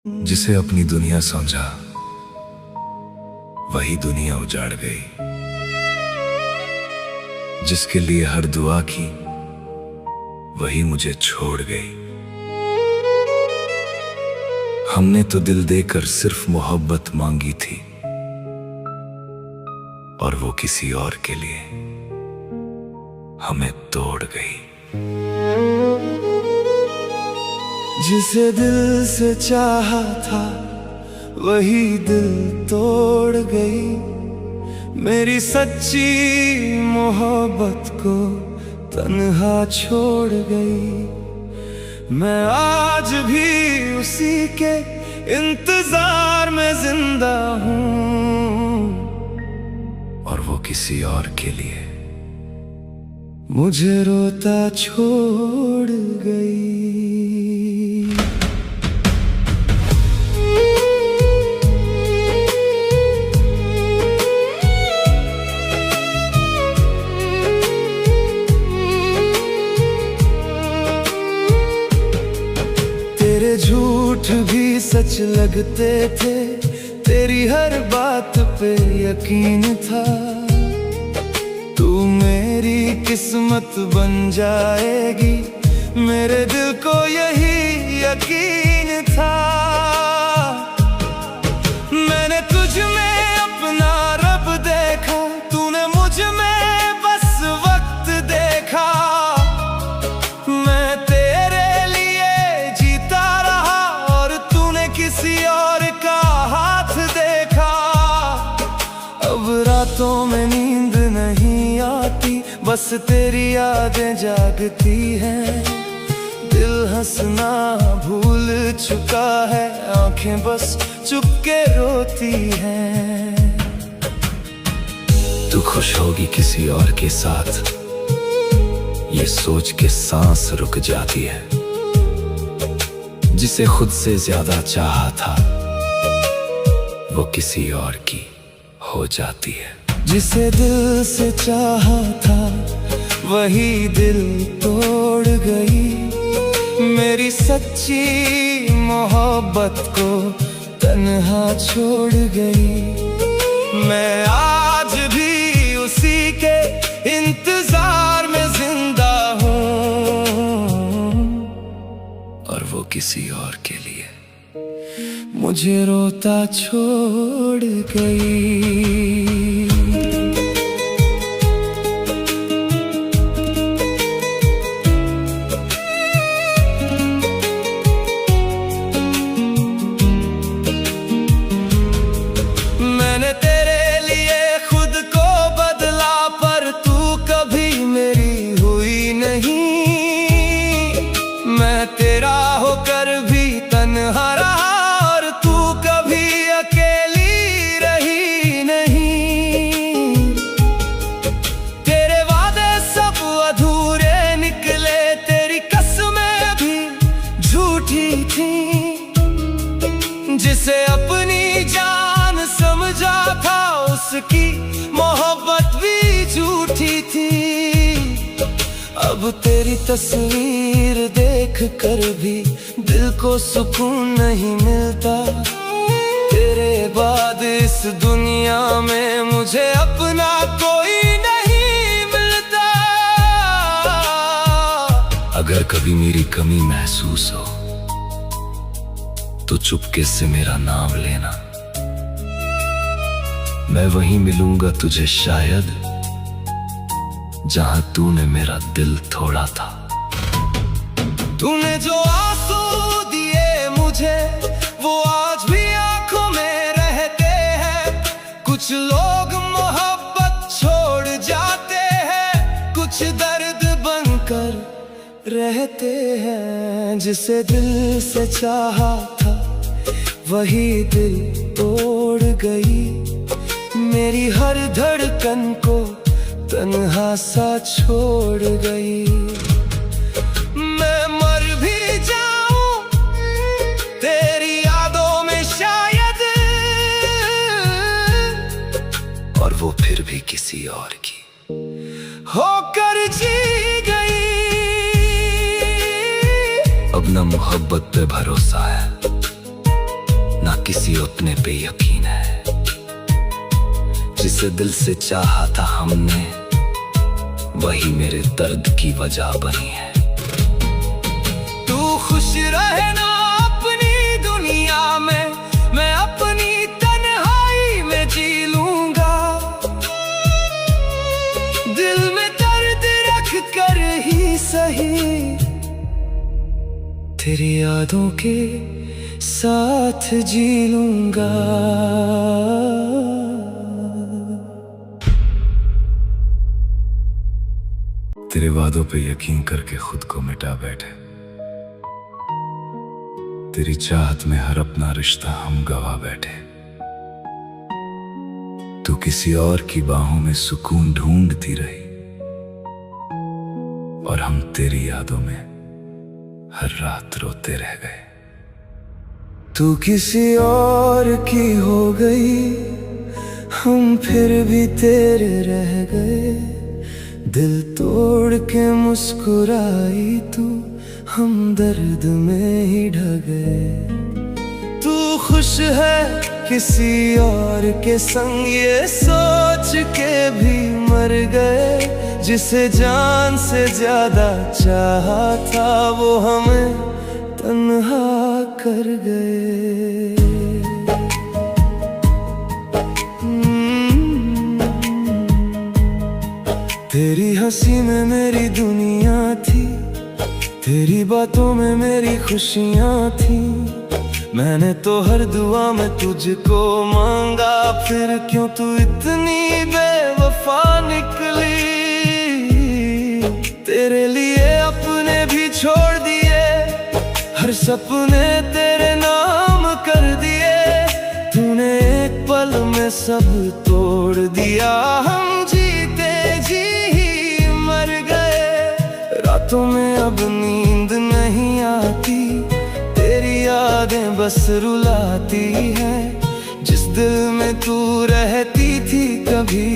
जिसे अपनी दुनिया समझा वही दुनिया उजाड़ गई। जिसके लिए हर दुआ की वही मुझे छोड़ गई। हमने तो दिल देकर सिर्फ मोहब्बत मांगी थी और वो किसी और के लिए हमें तोड़ गई। जिसे दिल से चाहा था वही दिल तोड़ गई। मेरी सच्ची मोहब्बत को तन्हा छोड़ गई। मैं आज भी उसी के इंतजार में जिंदा हूँ और वो किसी और के लिए मुझे रोता छोड़ गई। तेरे झूठ भी सच लगते थे, तेरी हर बात पे यकीन था। तू मेरी किस्मत बन जाएगी, मेरे दिल को यही यकीन था। मैंने तुझ में अपना रब देखा, तूने मुझ में बस वक्त देखा। मैं तेरे लिए जीता रहा और तूने किसी और का हाथ देखा। अब रातों में नींद नहीं आती, बस तेरी यादें जागती हैं। दिल हंसना भूल चुका है, आंखें बस चुपके रोती हैं। तू खुश होगी किसी और के साथ, ये सोच के सांस रुक जाती है। जिसे खुद से ज्यादा चाहा था वो किसी और की हो जाती है। जिसे दिल से चाहा था वही दिल तोड़ गई। मेरी सच्ची मोहब्बत को तन्हा छोड़ गई। मैं आज भी उसी के इंतजार में जिंदा हूँ और वो किसी और के लिए मुझे रोता छोड़ गई। मैंने तेरे लिए खुद को बदला, पर तू कभी मेरी हुई नहीं। मैं तेरा होकर भी तन्हा रहा और तू कभी अकेली रही नहीं। तेरे वादे सब अधूरे निकले, तेरी कसमें भी झूठी थी। जिसे अपनी जान समझा था उसकी मोहब्बत भी झूठी थी। अब तेरी तस्वीर देख कर भी दिल को सुकून नहीं मिलता। तेरे बाद इस दुनिया में मुझे अपना कोई नहीं मिलता। अगर कभी मेरी कमी महसूस हो तो चुपके से मेरा नाम लेना। मैं वहीं मिलूंगा तुझे शायद जहां तूने मेरा दिल तोड़ा था। तूने जो आंसू दिए मुझे वो आज भी आंखों में रहते हैं। कुछ लोग मोहब्बत छोड़ जाते हैं, कुछ दर्द बनकर रहते हैं। जिसे दिल से चाहा था वही दिल तोड़ गई। मेरी हर धड़कन को तन्हा सा छोड़ गई। मैं मर भी जाऊं तेरी यादों में शायद, और वो फिर भी किसी और की होकर जी गई। अब न मोहब्बत पे भरोसा है किसी अपने पे यकीन है, जिसे दिल से चाहा था हमने, वही मेरे दर्द की वजह बनी है। तू खुश रहे ना अपनी दुनिया में, मैं अपनी तन्हाई में जी लूंगा। दिल में दर्द रख कर ही सही, तेरी यादों के साथ जी लूंगा। तेरे वादों पे यकीन करके खुद को मिटा बैठे, तेरी चाहत में हर अपना रिश्ता हम गवा बैठे। तू किसी और की बाहों में सुकून ढूंढती रही, और हम तेरी यादों में हर रात रोते रह गए। तू किसी और की हो गई, हम फिर भी तेरे रह गए। दिल तोड़ के मुस्कुराई तू, हम दर्द में ही ढह गए। तू खुश है किसी और के संग, ये सोच के भी मर गए। जिसे जान से ज्यादा चाहा था, वो हमें तन्हा कर गए। तेरी हंसी में मेरी दुनिया थी, तेरी बातों में मेरी खुशियां थी। मैंने तो हर दुआ में तुझको मांगा, फिर क्यों तू इतनी बेवफा निकली। तेरे लिए अपने भी छोड़ दिए, हर सपने तेरे नाम कर दिए। तूने एक पल में सब तोड़ दिया, हम जीते जी ही मर गए। रातों में अब नींद नहीं आती, तेरी यादें बस रुलाती है। जिस दिल में तू रहती थी कभी,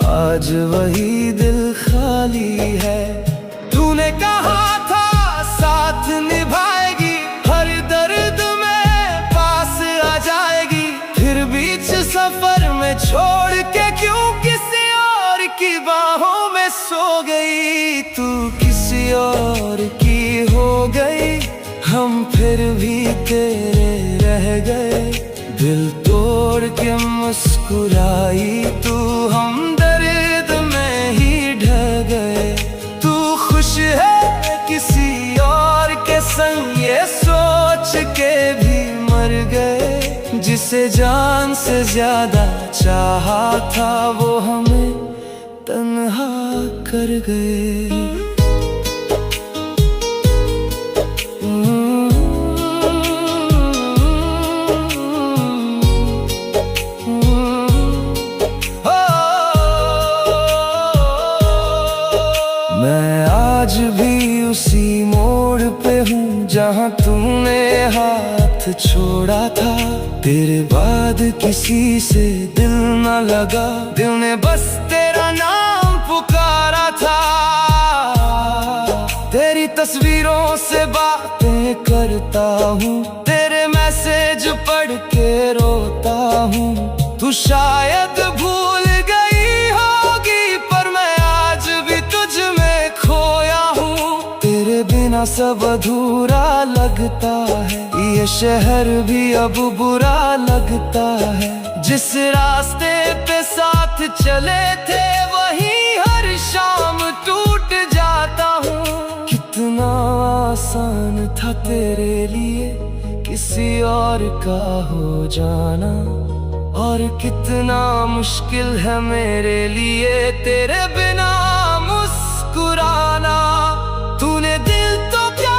आज वही दिल खाली है। तूने कहा था साथ निभाएगी, हर दर्द में पास आ जाएगी। फिर बीच सफर में छोड़ के क्यों किसी और की बाहों में सो गई। तू किसी और की हो गई, हम फिर भी तेरे रह गए। दिल तोड़ के मुस्कुराई तू, हम दर्द में ही ढह गए। तू खुश है किसी और के संग, ये सोच के भी मर गए। जिसे जान से ज्यादा चाहा था, वो हमें तन्हा कर गए। मैं आज भी उसी मोड़ पे हूँ जहाँ तूने हाथ छोड़ा था। तेरे बाद किसी से दिल न लगा, दिल ने बस तेरा नाम पुकारा था। तेरी तस्वीरों से बातें करता हूँ, तेरे मैसेज पढ़ के रोता हूँ। तू शायद भूल गई होगी, पर मैं आज भी तुझ में खोया हूँ। तेरे बिना सब अधूरा लगता है, ये शहर भी अब बुरा लगता है। जिस रास्ते पे साथ चले थे, वहीं हर शाम टूट जाता हूँ। कितना आसान था तेरे लिए किसी और का हो जाना, और कितना मुश्किल है मेरे लिए तेरे बिना मुस्कुराना। तूने दिल तो क्या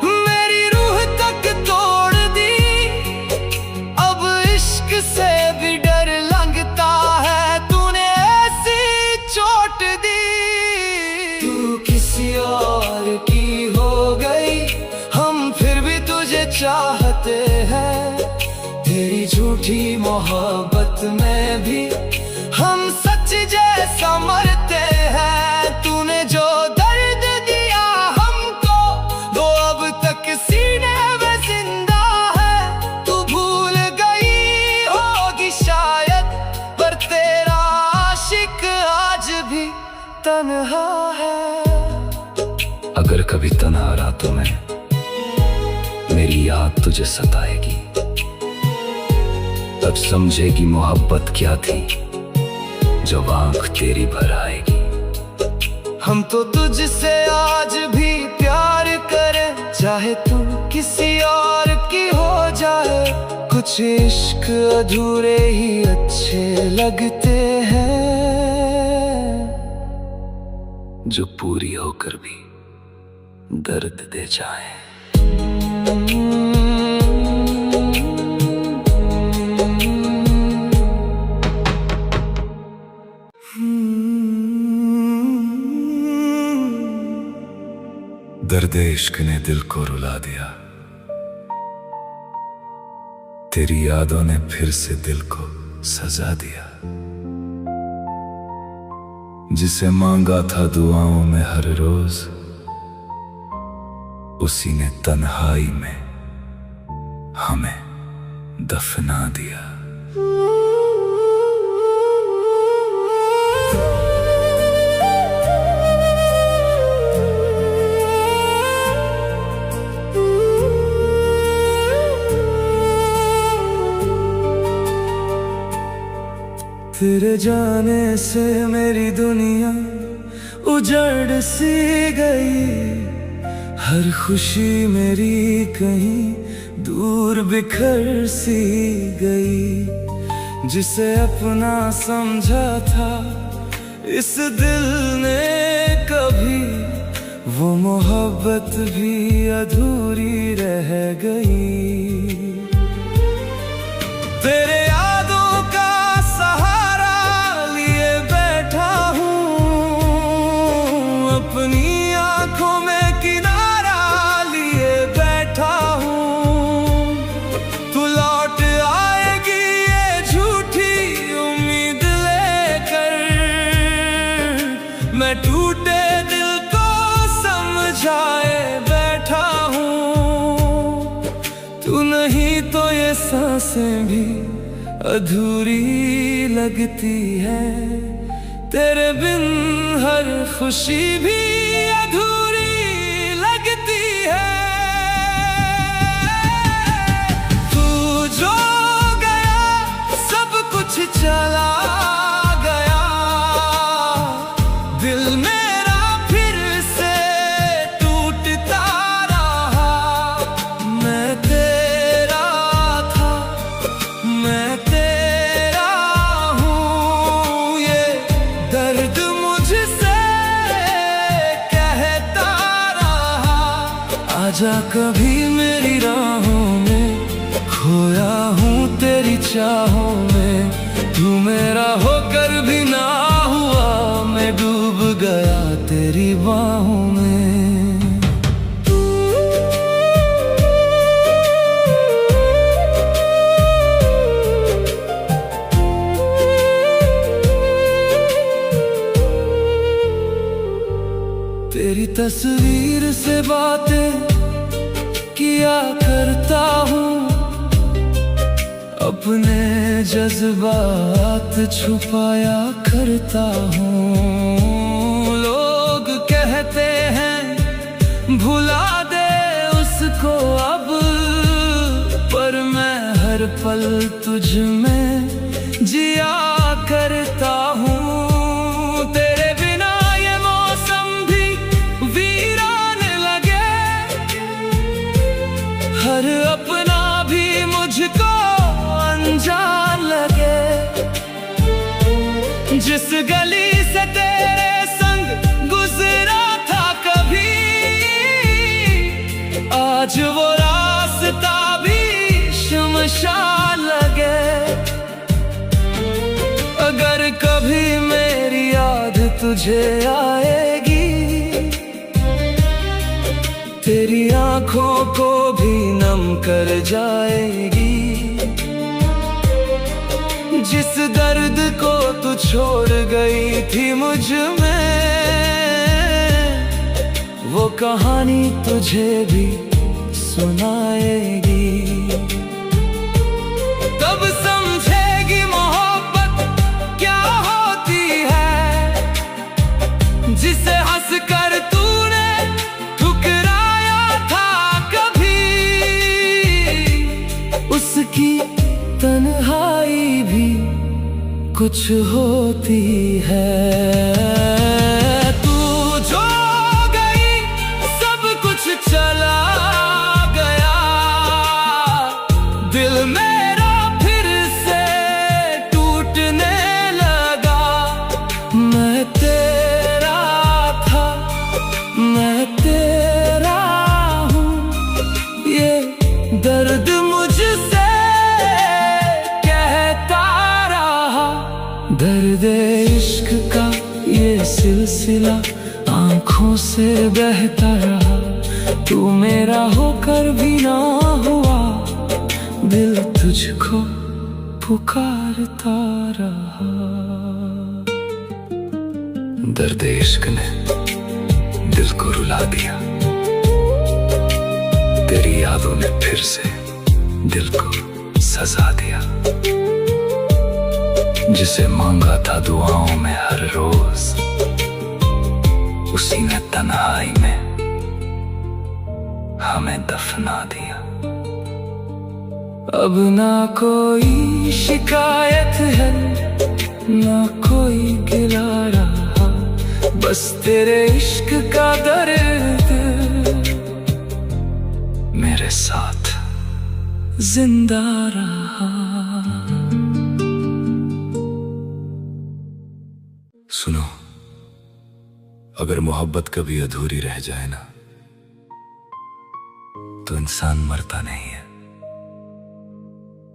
मेरी रूह तक तोड़ दी, अब इश्क से भी डर लगता है। तूने ऐसी चोट दी, तू किसी और की हो गई, हम फिर भी तुझे चाहते हैं। तेरी झूठी मोहब्बत में भी हम सच जैसा मरते हैं। तूने जो दर्द दिया हमको, वो अब तक सीने में जिंदा है। अगर कभी तन्हा रातों में मेरी याद तुझे सताएगी, तब समझेगी मोहब्बत क्या थी जब आंख तेरी भर आएगी। हम तो तुझसे आज भी प्यार करें, चाहे तू किसी और की हो जाए। कुछ इश्क अधूरे ही अच्छे लगते हैं, जो पूरी होकर भी दर्द दे जाए। दर्द इश्क ने दिल को रुला दिया, तेरी यादों ने फिर से दिल को सजा दिया। जिसे मांगा था दुआओं में हर रोज, उसी ने तन्हाई में हमें दफना दिया। तेरे जाने से मेरी दुनिया उजड़ सी गई, हर खुशी मेरी कहीं दूर बिखर सी गई। जिसे अपना समझा था इस दिल ने कभी, वो मोहब्बत भी अधूरी रह गई। तेरे यादों का सहारा लिए बैठा हूँ, अपनी आंखों में किनारा लिए बैठा हूँ। तू लौट आएगी ये झूठी उम्मीद लेकर, मैं टूटे दिल को समझाए बैठा हूँ। तू नहीं तो ये सांसें भी अधूरी लगती है, तेरे बिन हर खुशी भी अधूरी लगती है। तू जो गया सब कुछ चला गया, दिल मेरा फिर से टूटता रहा। मैं तेरा था, मैं तेरा हूँ, ये दर्द मुझसे कहता रहा। आजा कभी मेरी राहों में, खोया हूँ तेरी चाहों में। तू मेरा होकर भी ना हुआ, मैं डूब गया तेरी बाहों में। तेरी तस्वीर से बातें किया करता हूँ, अपने जज्बात छुपाया करता हूँ। लोग कहते हैं भुला दे उसको अब, पर मैं हर पल तुझ में जिया करता हूँ। तेरे बिना ये मौसम भी वीरान लगे, हर अपना भी मुझको अनजान लगे। जिस गली से तेरे संग गुजरा था कभी, आज वो रास्ता भी शमशान लगे। अगर कभी मेरी याद तुझे आएगी, तेरी आंखों को भी नम कर जाएगी। जिस दर्द को तू छोड़ गई थी मुझ में, वो कहानी तुझे भी सुनाएगी। तब समझेगी मोहब्बत क्या होती है, जिसे हंस कर तूने कुछ होती है। तू जो गई सब कुछ चला गया, दिल मेरा फिर से टूटने लगा। मैं तेरा था, मैं तेरा हूँ, ये दर्द मुझसे कहता रहा। दर्द इश्क का ये सिलसिला आंखों से बहता रहा। तू मेरा होकर भी ना हुआ, दिल तुझको पुकारता रहा। दर्द इश्क ने दिल को रुला दिया, तेरी यादों ने फिर से दिल को सजा दिया। जिसे मांगा था दुआओं में हर रोज, उसी ने तन्हाई में हमें दफना दिया। अब ना कोई शिकायत है, ना कोई गिला रहा, बस तेरे इश्क का दर्द मेरे साथ जिंदा रहा। सुनो, अगर मोहब्बत कभी अधूरी रह जाए ना, तो इंसान मरता नहीं है,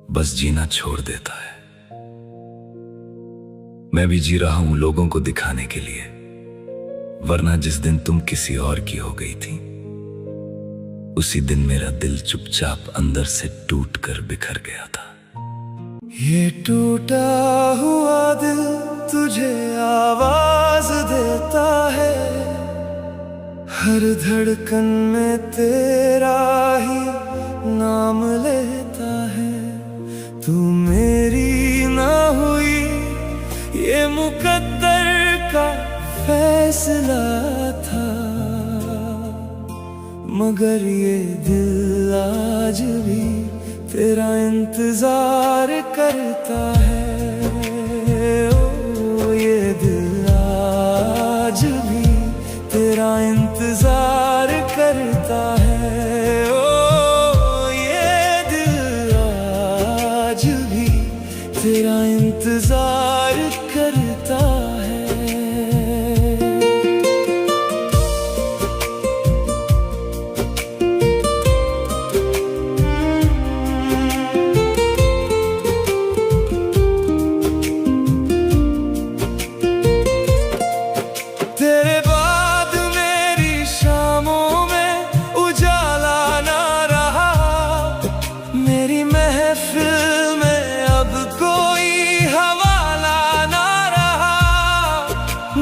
बस जीना छोड़ देता है। मैं भी जी रहा हूं लोगों को दिखाने के लिए, वरना जिस दिन तुम किसी और की हो गई थी, उसी दिन मेरा दिल चुपचाप अंदर से टूट कर बिखर गया था। ये टूटा हुआ दिल तुझे आवाज देता है, हर धड़कन में तेरा ही नाम लेता है। तू मेरी ना हुई, ये मुकद्दर का फैसला था, मगर ये दिल आज भी तेरा इंतजार करता है। ओ ये दिल आज भी तेरा इंतजार करता है। ओ ये दिल आज भी तेरा इंतजार करता है।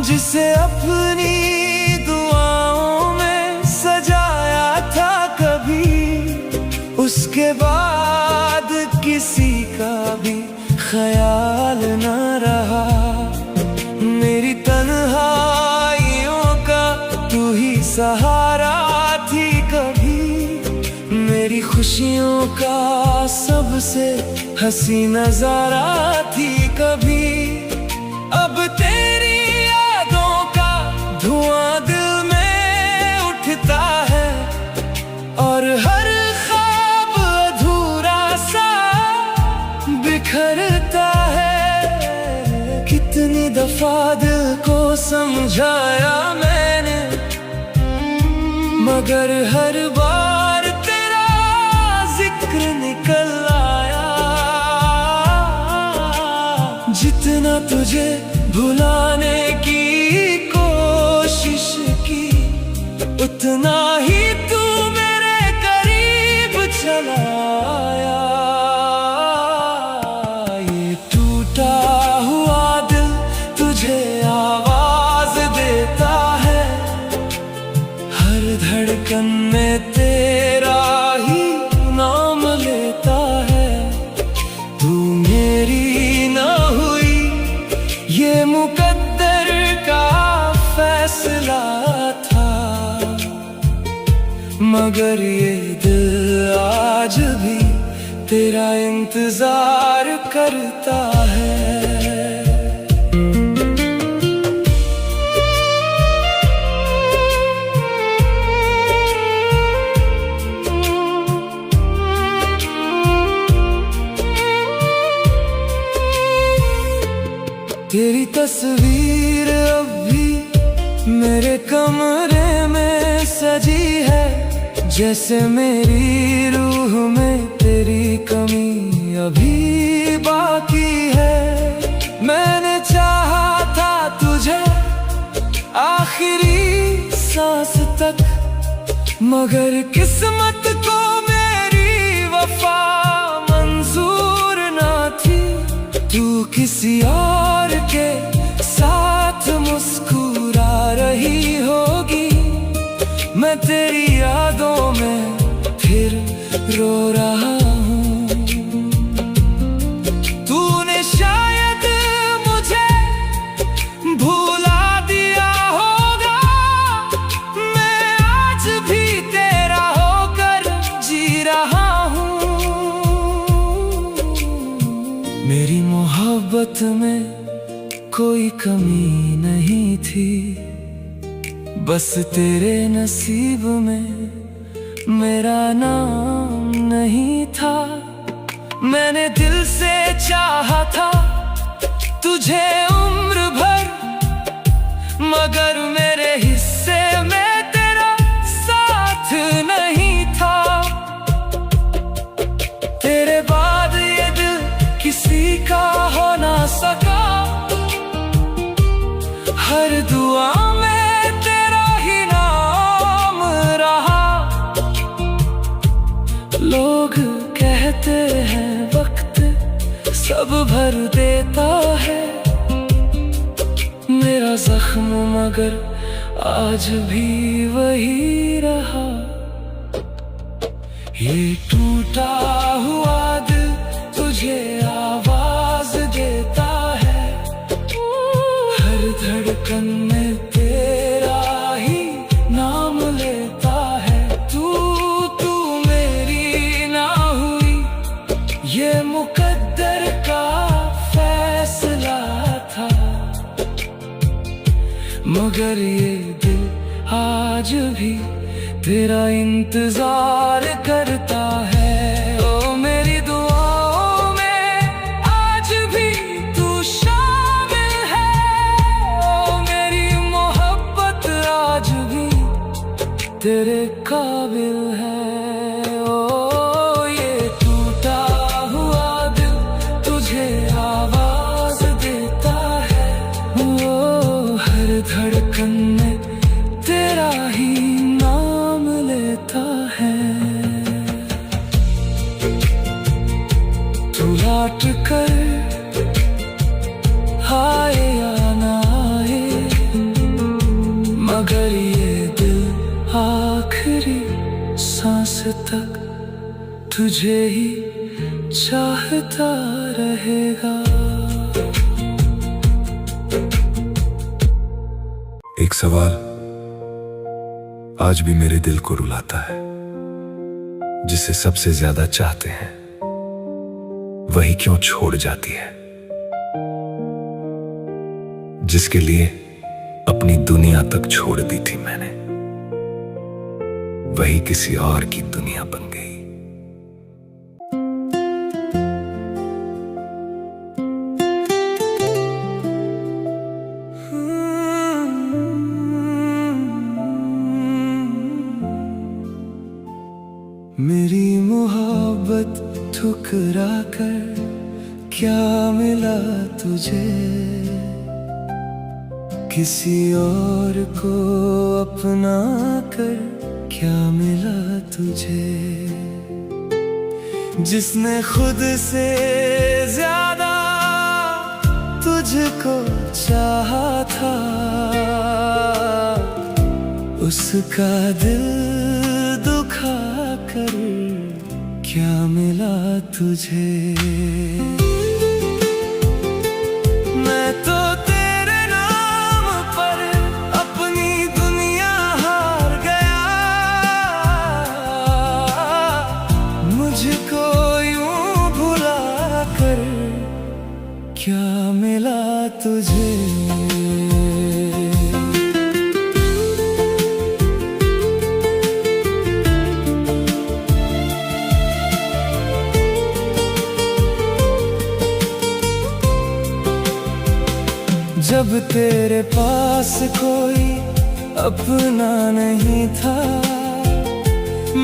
जिसे अपनी दुआओं में सजाया था कभी, उसके बाद किसी का भी ख्याल न रहा। मेरी तन्हाइयों का तू ही सहारा थी कभी, मेरी खुशियों का सबसे हंसी नजारा थी कभी। अब तेरी धुआं दिल में उठता है, और हर ख्वाब अधूरा सा बिखरता है। कितनी दफा दिल को समझाया मैंने, मगर हर बार तेरा जिक्र निकल आया। जितना तुझे भुलाने की कोशिश की, उतना ही तू मेरे करीब चला आया। ये टूटा हुआ दिल तुझे आवाज देता है, हर धड़कन में तेरा ही नाम लेता है। तू मेरी ना हुई, ये मुकद्दर का फैसला था, मगर ये दिल आज भी तेरा इंतजार करता है। तेरी तस्वीर अब भी मेरे कमरे में सजी है, जैसे मेरी रूह में तेरी कमी अभी बाकी है। मैंने चाहा था तुझे आखिरी सांस तक, मगर किस्मत को मेरी वफा मंजूर ना थी। तू किसी और के साथ मुस्कुरा रही होगी, मैं तेरी यादों में फिर रो रहा हूँ। तूने शायद मुझे भुला दिया होगा, मैं आज भी तेरा होकर जी रहा हूँ। मेरी मोहब्बत में कोई कमी नहीं थी, बस तेरे नसीब में मेरा नाम नहीं था। मैंने दिल से चाहा था तुझे उम्र भर, मगर मेरे हिस्से में तेरा साथ नहीं था। तेरे बाद ये दिल किसी का हो ना सका, हर दुआ में तेरा ही नाम रहा। लोग कहते हैं वक्त सब भर देता है मेरा जख्म, मगर आज भी वही रहा। ये टूटा हुआ दिल तुझे आवाज देता है, हर धड़कन में तेरा ही नाम लेता है। तू मेरी ना हुई, ये मुकद्दर का फैसला था, मगर ये दिल आज भी तेरा इंतजार करता है। ओ मेरी दुआओं में आज भी तू शामिल है, ओ मेरी मोहब्बत आज भी तेरे काबिल है। ओ ये टूटा हुआ दिल तुझे आवाज देता है, ओ हर धड़कन में तेरा ही नाम लेता है। तू लौट कर आए या ना आए, मगर ये दिल आखिरी सांस तक तुझे ही चाहता रहेगा। एक सवाल आज भी मेरे दिल को रुलाता है, जिसे सबसे ज्यादा चाहते हैं वही क्यों छोड़ जाती है। जिसके लिए अपनी दुनिया तक छोड़ दी थी मैंने, वही किसी और की दुनिया बन गई। मेरी मोहब्बत ठुकरा कर क्या मिला तुझे, किसी और को अपना कर क्या मिला तुझे। जिसने खुद से ज्यादा तुझको चाहा था, उसका दिल दुखा कर क्या मिला तुझे। मैं तो तेरे नाम पर अपनी दुनिया हार गया, मुझको यूं भुला कर क्या मिला तुझे। जब तेरे पास कोई अपना नहीं था,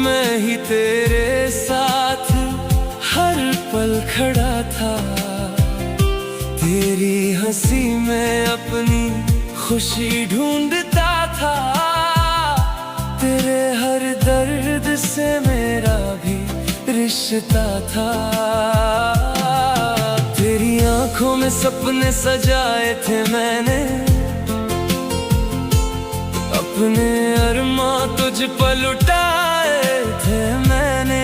मैं ही तेरे साथ हर पल खड़ा था। तेरी हंसी में अपनी खुशी ढूंढता था, तेरे हर दर्द से मेरा भी रिश्ता था। तेरी आंखों में सपने सजाए थे मैंने, अपने अरमां तुझ पर लुटाए थे मैंने।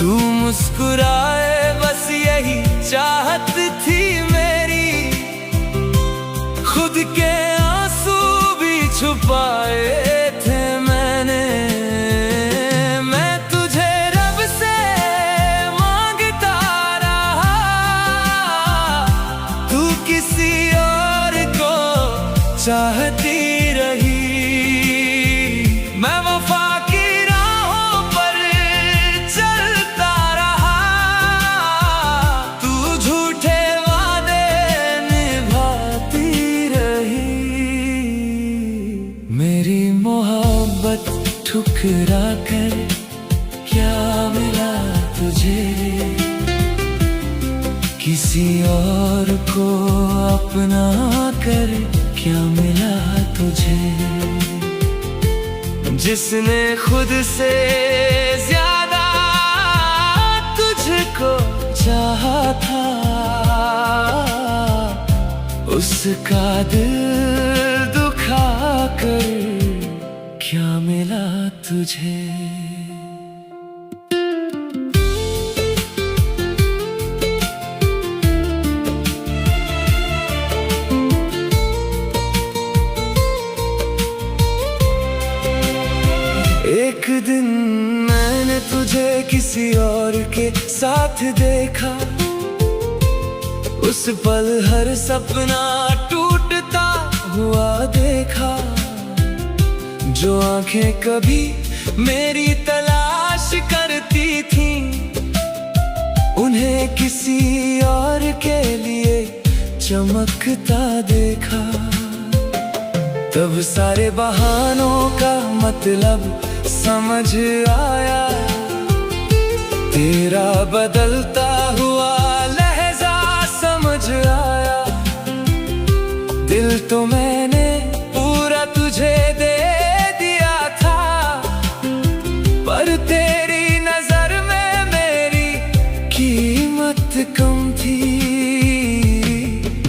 तू मुस्कुराए बस यही चाहत थी मेरी, खुद के आंसू भी छुपाए थे मैंने। मैं तुझे रब से मांगता रहा, तू किसी और को चाहती रही। मैं वफा की राहों पर चलता रहा, तू झूठे वादे निभाती रही। मेरी मोहब्बत ठुकरा कर क्या मिला तुझे, किसी और को अपना कर क्या मिला तुझे। जिसने खुद से ज्यादा तुझको चाहा था, उसका दिल दुखा कर क्या मिला तुझे। एक दिन मैंने तुझे किसी और के साथ देखा, उस पल हर सपना टूटता हुआ देखा। जो आंखें कभी मेरी तलाश करती थीं, उन्हें किसी और के लिए चमकता देखा। तब सारे बहानों का मतलब समझ आया, तेरा बदलता हुआ लहजा समझ आया। दिल तो मैंने पूरा तुझे दे दिया था, पर तेरी नजर में मेरी कीमत कम थी।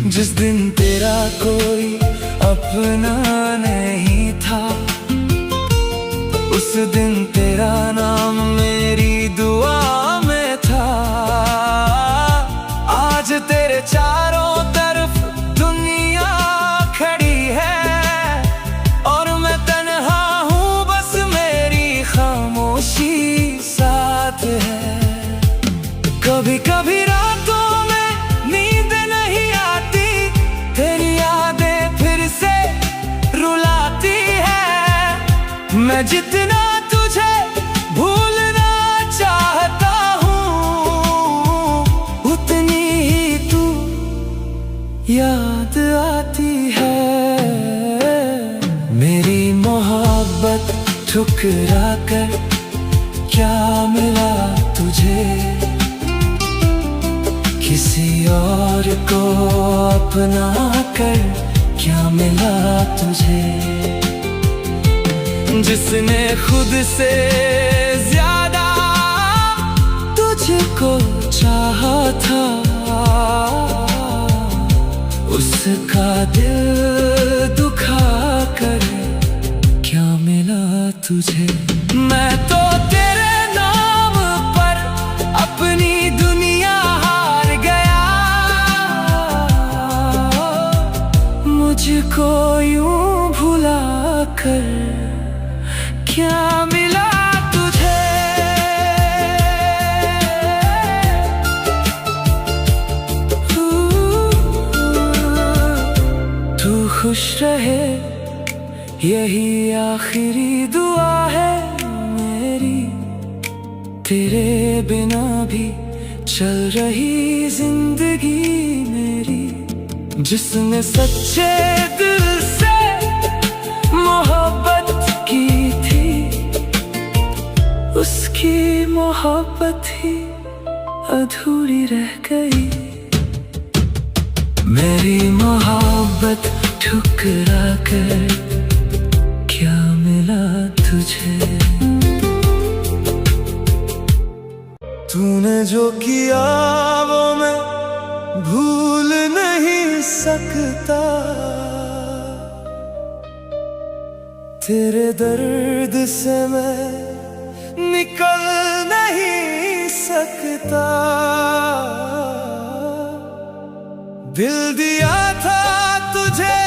जिस दिन तेरा कोई अपना नहीं था, उस दिन तेरा नाम मेरी दुआ में था। आज तेरे चारों तरफ दुनिया खड़ी है, और मैं तन्हा हूँ बस मेरी खामोशी साथ है। कभी कभी रातों में नींद नहीं आती, तेरी यादें फिर से रुलाती है। मैं जितना तुझे भूलना चाहता हूँ, उतनी ही तू याद आती है। मेरी मोहब्बत ठुकरा कर क्या मिला तुझे, किसी और को अपना कर क्या मिला तुझे। जिसने खुद से ज्यादा तुझको चाहा था, उसका दिल दुखा कर क्या मिला तुझे। मैं तो तेरे नाम पर अपनी दुनिया हार गया, मुझको यूं भुला कर क्या मिला तुझे। तू खुश रहे यही आखिरी दुआ है मेरी, तेरे बिना भी चल रही जिंदगी मेरी। जिसने सच्चे दिल से मोहब्बत की थी, उसकी मोहब्बत ही अधूरी रह गई। मेरी मोहब्बत ठुकरा कर क्या मिला तुझे? तूने जो किया वो मैं भूल नहीं सकता, तेरे दर्द से मैं निकल नहीं सकता। दिल दिया था तुझे,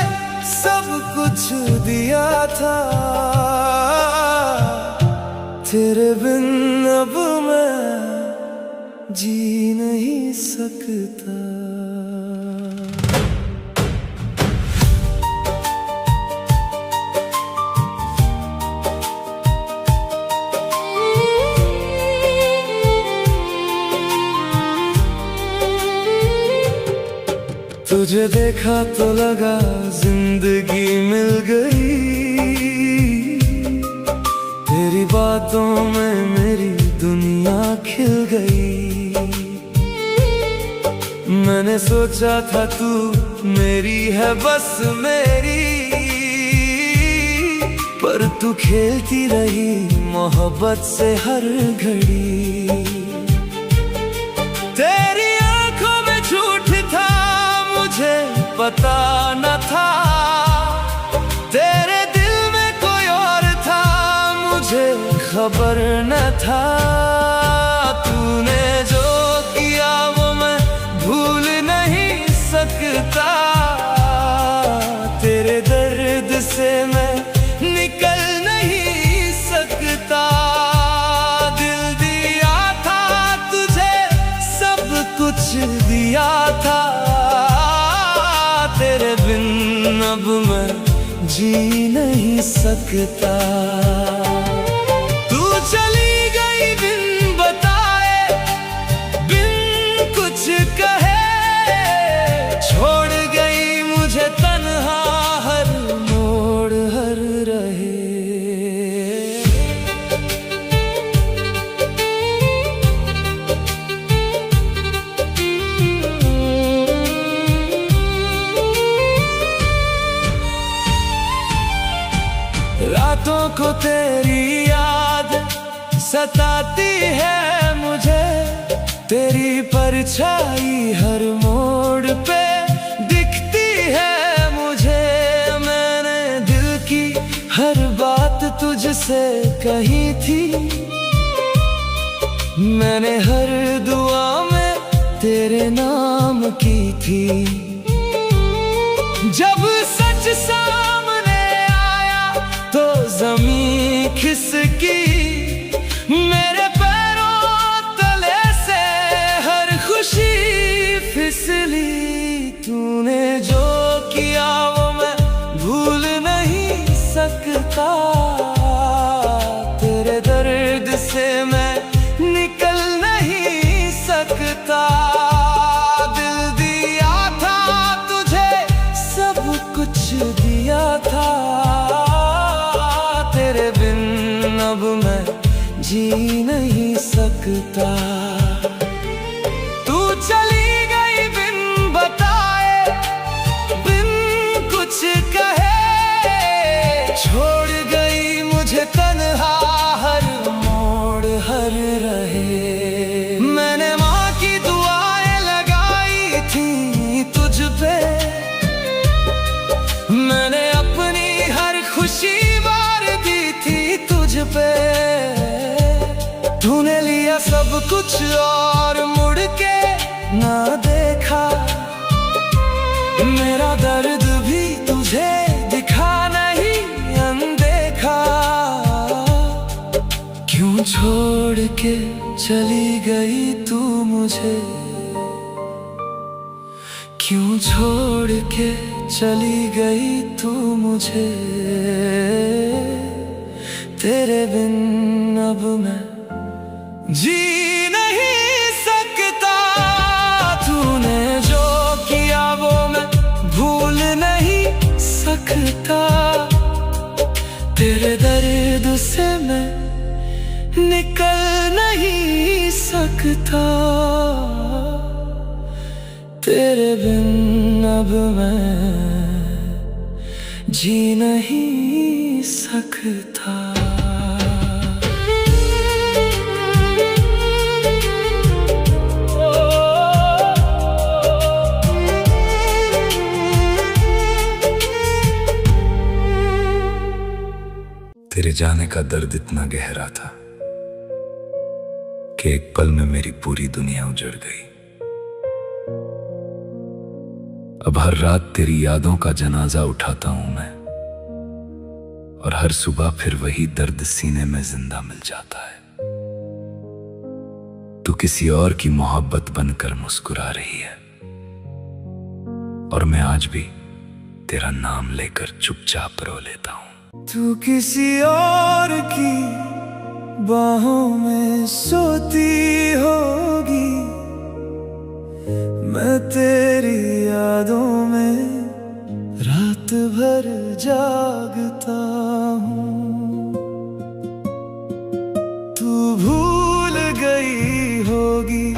सब कुछ दिया था, तेरे बिन अब मैं जी नहीं सकता। तुझे देखा तो लगा जिंदगी मिल गई, तेरी बातों में मेरी दुनिया खिल गई। मैंने सोचा था तू मेरी है बस मेरी, पर तू खेलती रही मोहब्बत से हर घड़ी। तेरी आंखों में झूठ था मुझे पता न था, तेरे दिल में कोई और था मुझे खबर न था। तूने जो किया वो मैं भूल नहीं सकता, तेरे दर्द से मैं निकल नहीं सकता। दिल दिया था तुझे, सब कुछ दिया था, तेरे बिन अब मैं जी नहीं सकता। तू चली गई बिन बताए, बिन कुछ कहे, छोड़ गई मुझे तन्हा हर मोड़ हर रहे। रातों को तेरी याद सताती है मुझे, तेरी परछाई हर मोड़ पे दिखती है मुझे। मैंने दिल की हर बात तुझसे कही थी, मैंने हर दुआ में तेरे नाम की थी। जब सच सामने आया तो ज़मीं खिसकी, मेरे पैरों तले से हर खुशी फिसली। तूने जो किया वो मैं भूल नहीं सकता, तेरे दर्द से मैं निकल नहीं सकता। दिल दिया था तुझे, सब कुछ दिया था, तेरे बिन अब मैं जी नहीं सकता। तू चली गई बिन बताए, बिन कुछ कहे, छोड़ गई मुझे तन्हा हर मोड़ हर रहे। मैंने माँ की दुआएं लगाई थी तुझ पे, मैंने अपनी हर खुशी वार दी थी तुझ पे। तूने लिया सब कुछ और मुड़ के ना देखा, मेरा दर्द भी तुझे दिखा नहीं अनदेखा। क्यों छोड़ के चली गई तू मुझे, क्यों छोड़ के चली गई तू मुझे, तेरे बिन अब मैं जी नहीं सकता। तूने जो किया वो मैं सकता, तेरे बिन अब मैं जी नहीं सकता। तेरे जाने का दर्द इतना गहरा था कि एक पल में मेरी पूरी दुनिया उजड़ गई। अब हर रात तेरी यादों का जनाजा उठाता हूं मैं, और हर सुबह फिर वही दर्द सीने में जिंदा मिल जाता है। तू किसी और की मोहब्बत बनकर मुस्कुरा रही है, और मैं आज भी तेरा नाम लेकर चुपचाप रो लेता हूं। तू किसी और की बाहों में सोती होगी, मैं तेरी यादों में रात भर जागता हूँ। तू भूल गई होगी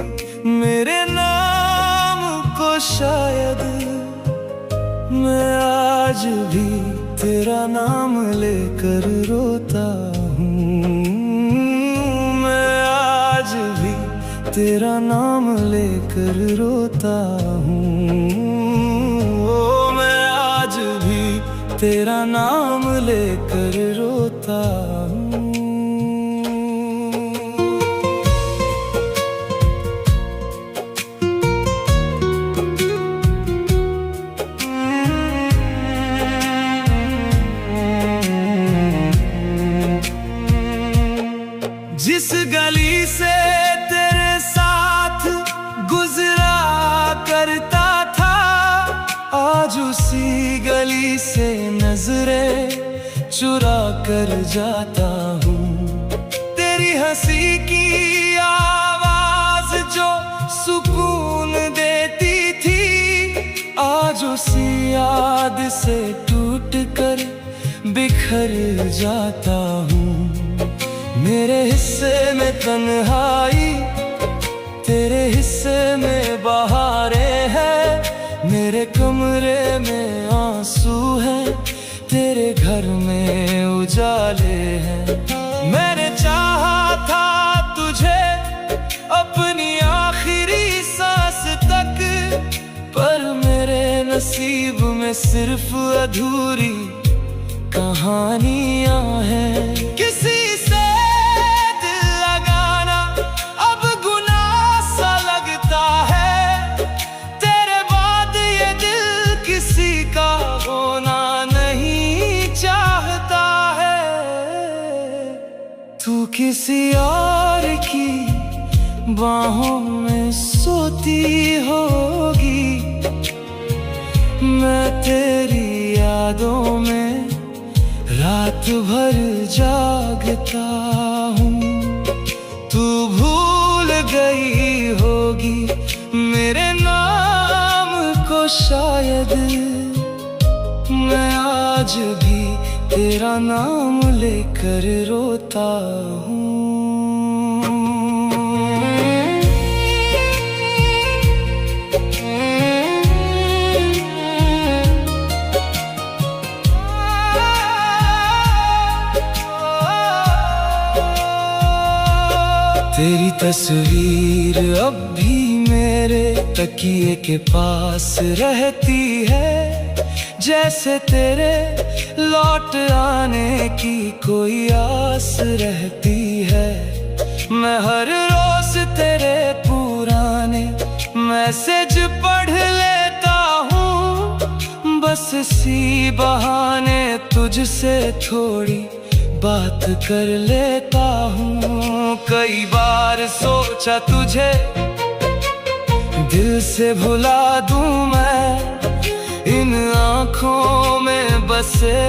मेरे नाम को शायद, मैं आज भी तेरा नाम लेकर रोता हूँ। मैं आज भी तेरा नाम लेकर रोता हूँ। ओ मैं आज भी तेरा नाम लेकर रोता हूँ। जिस गली से तेरे साथ गुजरा करता था, आज उसी गली से नजरें चुरा कर जाता हूँ। तेरी हंसी की आवाज जो सुकून देती थी, आज उसी याद से टूट कर बिखर जाता हूँ। मेरे हिस्से में तन्हाई, तेरे हिस्से में बहारें हैं। मेरे कमरे में आंसू हैं, तेरे घर में उजाले हैं। मैंने चाहा था तुझे अपनी आखिरी सांस तक, पर मेरे नसीब में सिर्फ अधूरी कहानियां हैं। किसी किसी और की बाहों में सोती होगी, मैं तेरी यादों में रात भर जागता हूँ। तू भूल गई होगी मेरे नाम को शायद, मैं आज भी तेरा नाम लेकर रोता हूँ। तेरी तस्वीर अब भी मेरे तकिए के पास रहती है, जैसे तेरे लौट आने की कोई आस रहती है। मैं हर रोज तेरे पुराने मैसेज पढ़ लेता हूँ, बस इसी बहाने तुझसे थोड़ी बात कर लेता हूँ। कई बार सोचा तुझे दिल से भुला दूँ मैं, इन आँखों में बसे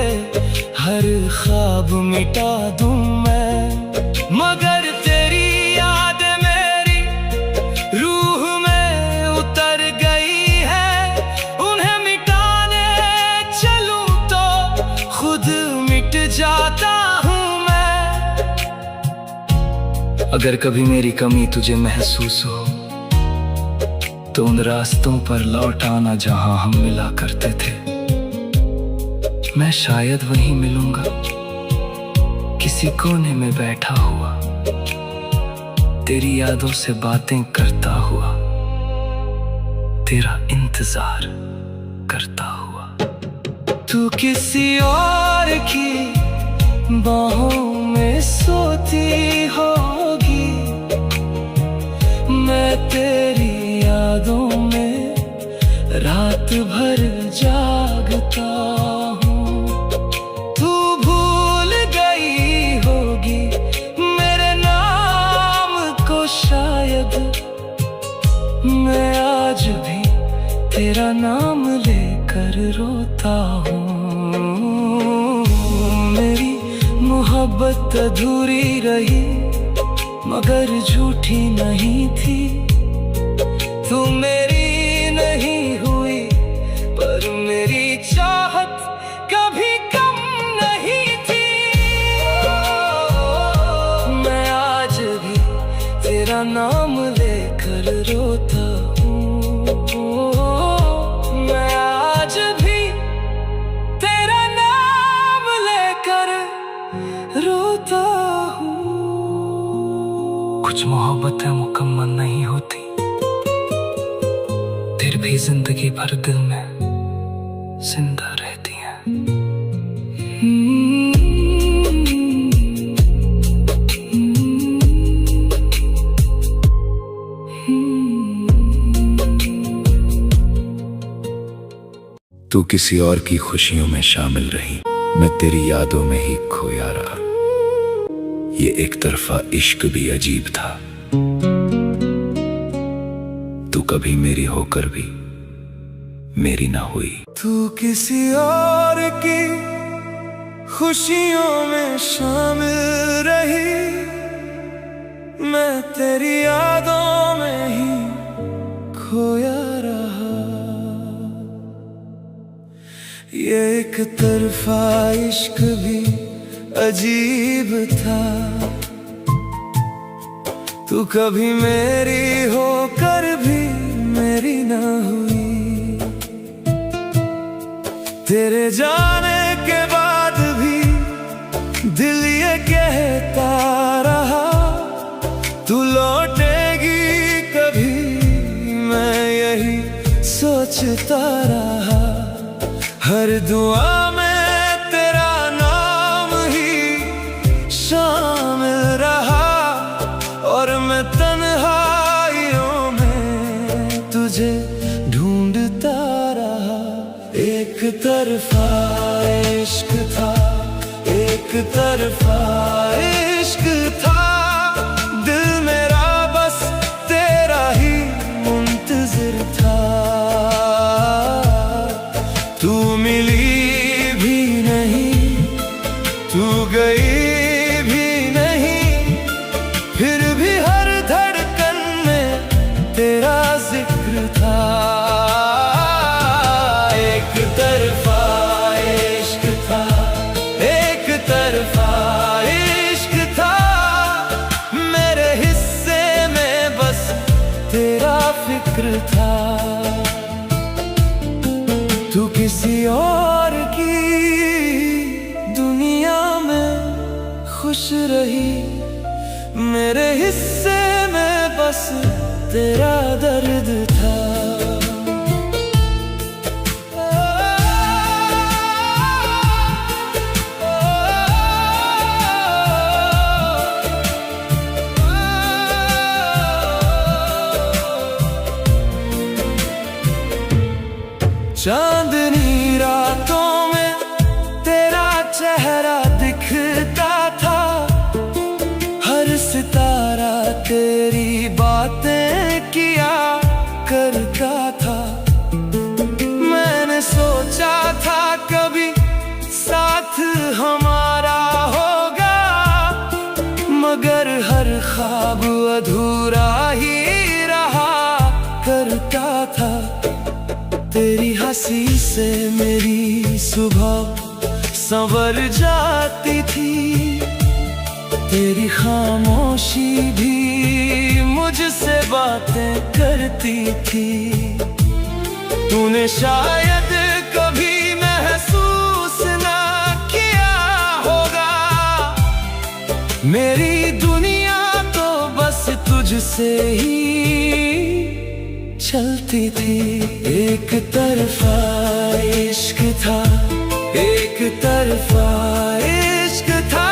हर ख्वाब मिटा दूँ मैं, मगर तेरी याद मेरी रूह में उतर गई है। उन्हें मिटाने चलूं तो खुद मिट जाता हूँ मैं। अगर कभी मेरी कमी तुझे महसूस हो तो उन रास्तों पर लौट आना जहां हम मिला करते थे। मैं शायद वहीं मिलूंगा, किसी कोने में बैठा हुआ, तेरी यादों से बातें करता हुआ, तेरा इंतजार करता हुआ। तू किसी और की बाहों में सोती होगी, मैं तेरी यादों में रात भर जागता हूँ। तू भूल गई होगी मेरे नाम को शायद, मैं आज भी तेरा नाम लेकर रोता हूँ। मेरी मोहब्बत अधूरी रही मगर झूठी नहीं थी। तू मेरी नहीं हुई पर मेरी चाहत कभी कम नहीं थी। मैं आज भी तेरा नाम लेकर रोता हूँ। मैं आज भी तेरा नाम लेकर रोता हूँ। कुछ मोहब्बतें मुकम्मल नहीं होती, फिर भी जिंदगी भर दिल में जिंदा रहती है। तू किसी और की खुशियों में शामिल रही, मैं तेरी यादों में ही खोया रहा। ये एक तरफा इश्क भी अजीब था, तू कभी मेरी होकर भी मेरी ना हुई। तू किसी और की खुशियों में शामिल रही, मैं तेरी यादों में ही खोया रहा। ये एक तरफा इश्क भी अजीब था, तू कभी मेरी होकर भी मेरी ना हुई। तेरे जाने के बाद भी दिल ये कहता रहा, तू लौटेगी कभी, मैं यही सोचता रहा। हर दुआ में तेरा नाम ही शामिल रहा, और मैं तन्हाइयों में तुझे ढूंढता रहा। एक तरफा इश्क था, एक तरफा इश्क था, दिल मेरा बस तेरा ही मुंतजिर था। तू मिली भी नहीं, तू गई भी नहीं, फिर भी हर धड़कन में तेरा जिक्र था। एक तरफा इश्क था, एक तरफा इश्क था, मेरे हिस्से में बस तेरा फिक्र था। तू किसी और की दुनिया में खुश रही, मेरे हिस्से में बस तेरा दर्द था। चांदनी रातों में तेरा चेहरा दिखता था, हर सितारा तेरी बातें किया करता था। मैंने सोचा था कभी साथ हमारा होगा, मगर हर ख्वाब अधूरा ही रहा करता था। तेरी हंसी से मेरी सुबह संवर जाती थी, तेरी खामोशी भी बातें करती थी। तूने शायद कभी महसूस ना किया होगा, मेरी दुनिया तो बस तुझसे ही चलती थी। एक तरफा इश्क था, एक तरफा इश्क था,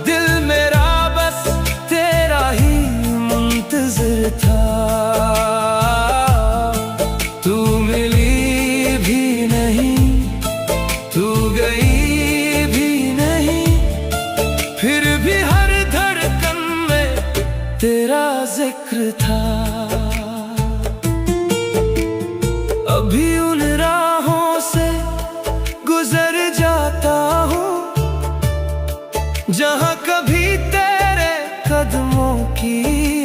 दिल मेरा बस तेरा ही मुंतज़िर था। तू मिली भी नहीं, तू गई भी नहीं, फिर भी हर धड़कन में तेरा जिक्र था। अभी उन राहों से गुजर जाता हूँ जहाँ कभी तेरे कदमों की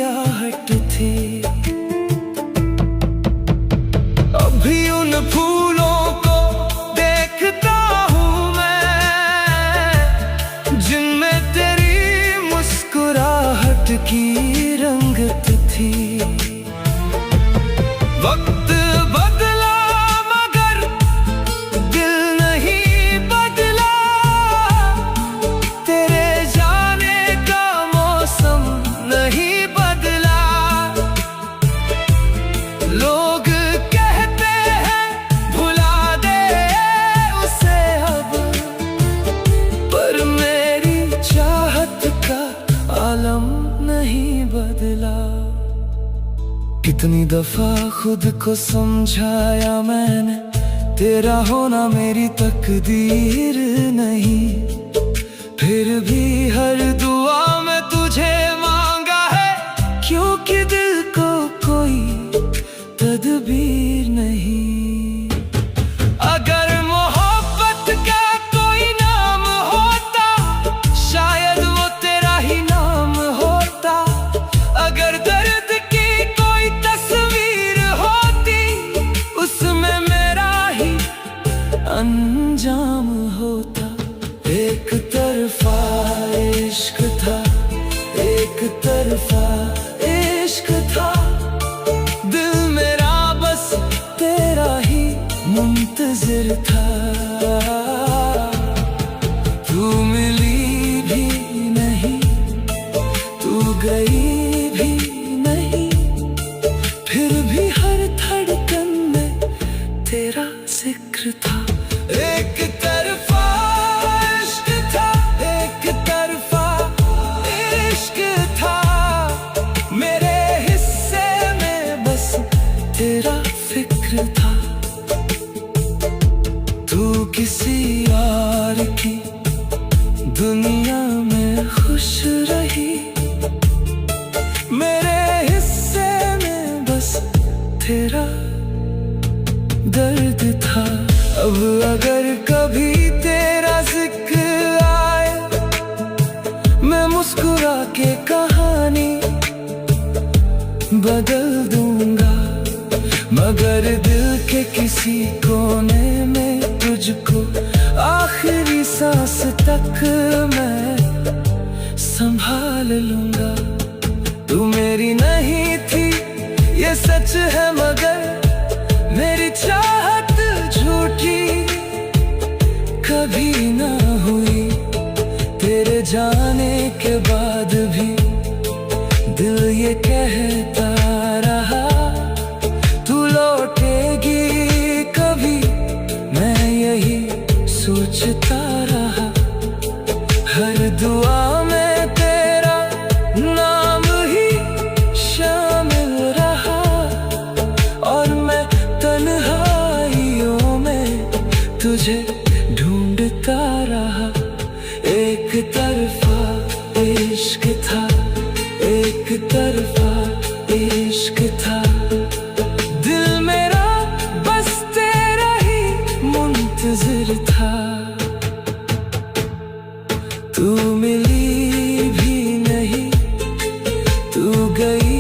आहट थी। अभी उन फूलों को देखता हूँ मैं जिनमें तेरी मुस्कुराहट की रंगत थी। वक्त बदला मगर दिल नहीं बदला, तेरे जाने का मौसम नहीं बदला। लोग कहते हैं भुला दे उसे अब, पर मेरी चाहत का आलम नहीं बदला। कितनी दफा खुद को समझाया मैंने, तेरा होना मेरी तकदीर नहीं, फिर भी हर दुआ में तुझे मांगा है, क्योंकि दिल को कोई तदबीर नहीं। अगर मोहब्बत का कोई नाम होता, शायद वो तेरा ही नाम होता। अगर दर्द की कोई तस्वीर होती, उसमें मेरा ही अंजाम होता। एक तरफा इश्क था, एक तरफा इश्क था, दिल मेरा बस तेरा ही मुंतज़िर था। तू मिली भी नहीं, तू गई भी नहीं, फिर भी हर धड़कन में तेरा जिक्र था। एक तरफा इश्क था, एक तरफा इश्क था, मेरे हिस्से में बस तेरा फिक्र था। तू किसी और की दुनिया में खुश रही, मेरे हिस्से में बस तेरा दर्द था। अब अगर कभी तेरा जिक्र आए, मैं मुस्कुरा के कहानी बदल दूंगा, मगर दिल के किसी कोने में तुझको आखिरी सांस तक मैं संभाल लूंगा। तू मेरी नहीं थी ये सच है, मगर मेरी चाहत झूठी कभी ना हुई। तेरे जाने के बाद भी दिल ये कहता रहा, तू लौटेगी कभी, मैं यही सोचता रहा। हर दुआ में तेरा नाम ही शामिल रहा, और मैं तन्हाइयों में तुझे ढूंढता रहा। एक तरफा इश्क था, एक तरफा इश्क था, दिल मेरा बस तेरा ही मुंतज़िर था। तू मिली भी नहीं, तू गई